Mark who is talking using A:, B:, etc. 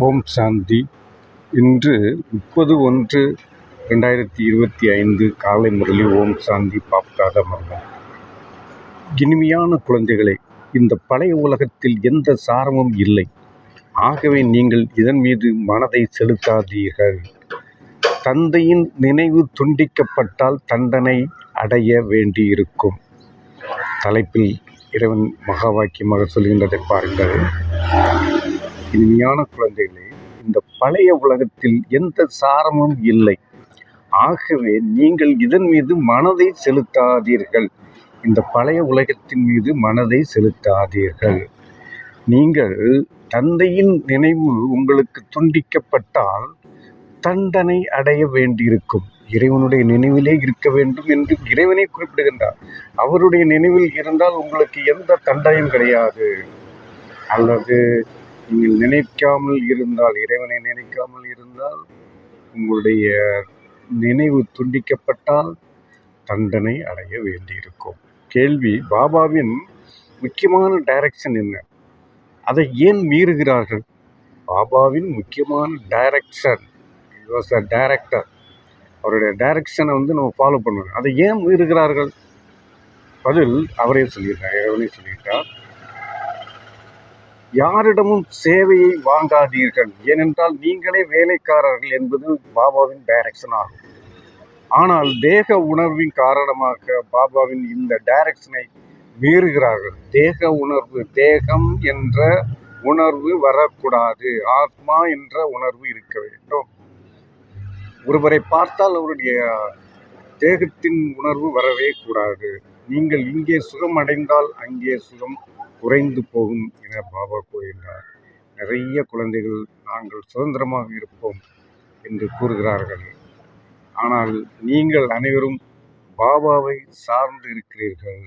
A: ஓம் சாந்தி. இன்று 30/1/2025 காலை முரளி. ஓம் சாந்தி. பாப்தாதா மரணம். இனிமையான குழந்தைகளே, இந்த பழைய உலகத்தில் எந்த சாரமும் இல்லை. ஆகவே நீங்கள் இதன் மீது மனதை செலுத்தாதீர்கள். தந்தையின் நினைவு துண்டிக்கப்பட்டால் தண்டனை அடைய வேண்டியிருக்கும். தலைப்பில் இறைவன் மகா வாக்கியமாக சொல்கின்றதை பாருங்கள். இனிமையான குழந்தைகளே, இந்த பழைய உலகத்தில் எந்த சாரமும் இல்லை. ஆகவே நீங்கள் இதன் மீது மனதை செலுத்தாதீர்கள். இந்த பழைய உலகத்தின் மீது மனதை செலுத்தாதீர்கள். நீங்கள் தந்தையின் நினைவு உங்களுக்கு துண்டிக்கப்பட்டால் தண்டனை அடைய வேண்டியிருக்கும். இறைவனுடைய நினைவிலே இருக்க வேண்டும் என்று இறைவனே குறிப்பிடுகின்றார். அவருடைய நினைவில் இருந்தால் உங்களுக்கு எந்த தண்டனையும் கிடையாது. அல்லது நீங்கள் நினைக்காமல் இருந்தால், இறைவனை நினைக்காமல் இருந்தால், உங்களுடைய நினைவு துண்டிக்கப்பட்டால் தண்டனை அடைய வேண்டியிருக்கும். கேள்வி: பாபாவின் முக்கியமான டைரக்ஷன் என்ன? அதை ஏன் மீறுகிறார்கள்? பாபாவின் முக்கியமான டைரக்ஷன், டைரக்டர், அவருடைய டைரக்ஷனை நம்ம ஃபாலோ பண்ணுவோம். அதை ஏன் மீறுகிறார்கள்? பதில் அவரே சொல்லியிருக்கார், இறைவனே சொல்லியிருக்கார். யாரிடமும் சேவையை வாங்காதீர்கள், ஏனென்றால் நீங்களே வேலைக்காரர்கள் என்பது பாபாவின் டைரக்ஷன் ஆகும். ஆனால் தேக உணர்வின் காரணமாக பாபாவின் இந்த டைரக்ஷனை மீறுகிறார்கள். தேக உணர்வு, தேகம் என்ற உணர்வு வரக்கூடாது. ஆத்மா என்ற உணர்வு இருக்க வேண்டும். ஒருவரை பார்த்தால் அவருடைய தேகத்தின் உணர்வு வரவே கூடாது. நீங்கள் இங்கே சுகம் அடைந்தால் அங்கே சுகம் குறைந்து போகும் என பாபா கூறுகின்றார். நிறைய குழந்தைகள் நாங்கள் சுதந்திரமாக இருப்போம் என்று கூறுகிறார்கள். ஆனால் நீங்கள் அனைவரும் பாபாவை சார்ந்து இருக்கிறீர்கள்.